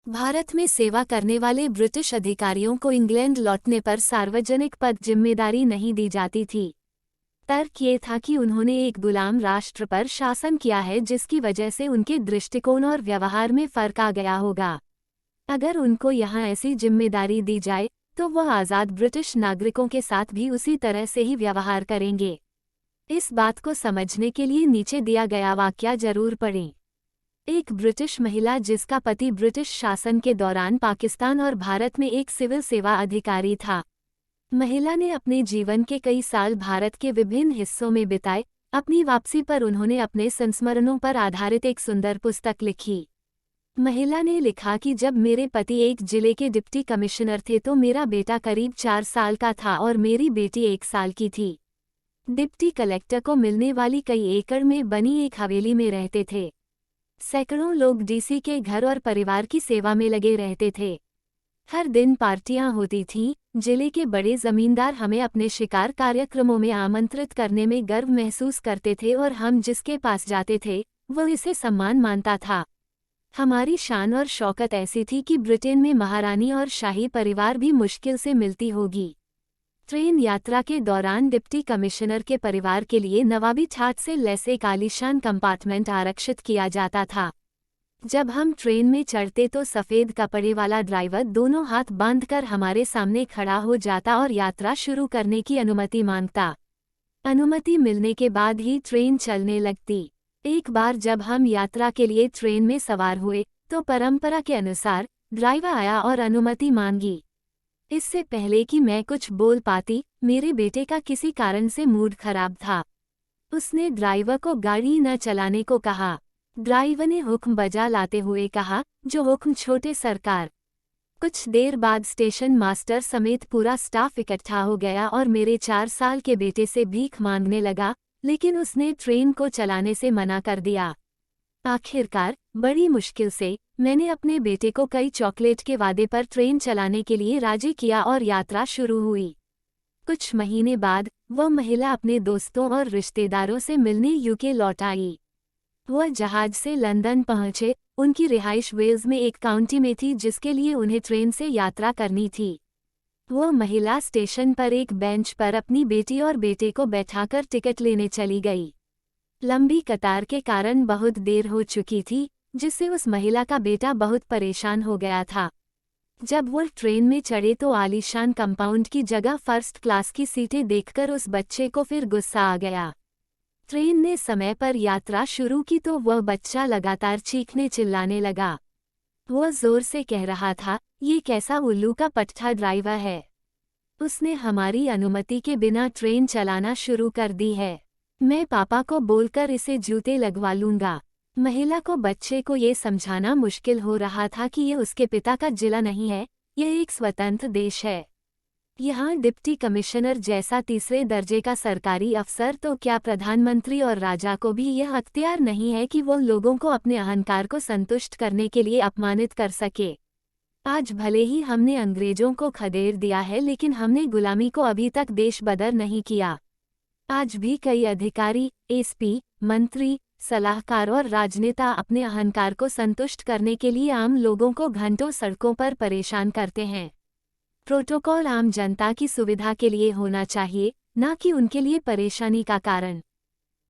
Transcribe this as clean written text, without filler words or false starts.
भारत में सेवा करने वाले ब्रिटिश अधिकारियों को इंग्लैंड लौटने पर सार्वजनिक पद जिम्मेदारी नहीं दी जाती थी। तर्क ये था कि उन्होंने एक गुलाम राष्ट्र पर शासन किया है जिसकी वजह से उनके दृष्टिकोण और व्यवहार में फर्क आ गया होगा। अगर उनको यहाँ ऐसी जिम्मेदारी दी जाए तो वह आज़ाद ब्रिटिश नागरिकों के साथ भी उसी तरह से ही व्यवहार करेंगे। इस बात को समझने के लिए नीचे दिया गया वाक्य जरूर पढ़ें। एक ब्रिटिश महिला जिसका पति ब्रिटिश शासन के दौरान पाकिस्तान और भारत में एक सिविल सेवा अधिकारी था। महिला ने अपने जीवन के कई साल भारत के विभिन्न हिस्सों में बिताए। अपनी वापसी पर उन्होंने अपने संस्मरणों पर आधारित एक सुंदर पुस्तक लिखी। महिला ने लिखा कि जब मेरे पति एक जिले के डिप्टी कमिश्नर थे तो मेरा बेटा करीब 4 साल का था और मेरी बेटी 1 साल की थी। डिप्टी कलेक्टर को मिलने वाली कई एकड़ में बनी एक हवेली में रहते थे। सैकड़ों लोग डीसी के घर और परिवार की सेवा में लगे रहते थे। हर दिन पार्टियां होती थीं। जिले के बड़े जमींदार हमें अपने शिकार कार्यक्रमों में आमंत्रित करने में गर्व महसूस करते थे और हम जिसके पास जाते थे वह इसे सम्मान मानता था। हमारी शान और शौकत ऐसी थी कि ब्रिटेन में महारानी और शाही परिवार भी मुश्किल से मिलती होगी। ट्रेन यात्रा के दौरान डिप्टी कमिश्नर के परिवार के लिए नवाबी ठाट से लैस एक आलीशान कंपार्टमेंट आरक्षित किया जाता था। जब हम ट्रेन में चढ़ते तो सफ़ेद कपड़े वाला ड्राइवर दोनों हाथ बांधकर हमारे सामने खड़ा हो जाता और यात्रा शुरू करने की अनुमति मांगता। अनुमति मिलने के बाद ही ट्रेन चलने लगती। एक बार जब हम यात्रा के लिए ट्रेन में सवार हुए तो परंपरा के अनुसार ड्राइवर आया और अनुमति मांगी। इससे पहले कि मैं कुछ बोल पाती, मेरे बेटे का किसी कारण से मूड खराब था। उसने ड्राइवर को गाड़ी न चलाने को कहा। ड्राइवर ने हुक्म बजा लाते हुए कहा, जो हुक्म छोटे सरकार। कुछ देर बाद स्टेशन मास्टर समेत पूरा स्टाफ इकट्ठा हो गया और मेरे 4 साल के बेटे से भीख मांगने लगा, लेकिन उसने ट्रेन को चलाने से मना कर दिया। आखिरकार बड़ी मुश्किल से मैंने अपने बेटे को कई चॉकलेट के वादे पर ट्रेन चलाने के लिए राजी किया और यात्रा शुरू हुई। कुछ महीने बाद वह महिला अपने दोस्तों और रिश्तेदारों से मिलने यूके लौट आई। वह जहाज से लंदन पहुंचे। उनकी रिहाइश वेल्स में एक काउंटी में थी जिसके लिए उन्हें ट्रेन से यात्रा करनी थी। वह महिला स्टेशन पर एक बेंच पर अपनी बेटी और बेटे को बैठाकर टिकट लेने चली गई। लंबी कतार के कारण बहुत देर हो चुकी थी, जिससे उस महिला का बेटा बहुत परेशान हो गया था। जब वह ट्रेन में चढ़े तो आलीशान कंपाउंड की जगह फर्स्ट क्लास की सीटें देखकर उस बच्चे को फिर गुस्सा आ गया। ट्रेन ने समय पर यात्रा शुरू की तो वह बच्चा लगातार चीखने चिल्लाने लगा। वह जोर से कह रहा था, ये कैसा उल्लू का पट्टा ड्राइवर है। उसने हमारी अनुमति के बिना ट्रेन चलाना शुरू कर दी है। मैं पापा को बोलकर इसे जूते लगवा लूंगा। महिला को बच्चे को ये समझाना मुश्किल हो रहा था कि ये उसके पिता का जिला नहीं है, यह एक स्वतंत्र देश है। यहाँ डिप्टी कमिश्नर जैसा तीसरे दर्जे का सरकारी अफसर तो क्या प्रधानमंत्री और राजा को भी यह अख्तियार नहीं है कि वो लोगों को अपने अहंकार को संतुष्ट करने के लिए अपमानित कर सके। आज भले ही हमने अंग्रेजों को खदेड़ दिया है, लेकिन हमने गुलामी को अभी तक देशबदर नहीं किया। आज भी कई अधिकारी, एसपी, मंत्री, सलाहकार और राजनेता अपने अहंकार को संतुष्ट करने के लिए आम लोगों को घंटों सड़कों पर परेशान करते हैं। प्रोटोकॉल आम जनता की सुविधा के लिए होना चाहिए, न कि उनके लिए परेशानी का कारण।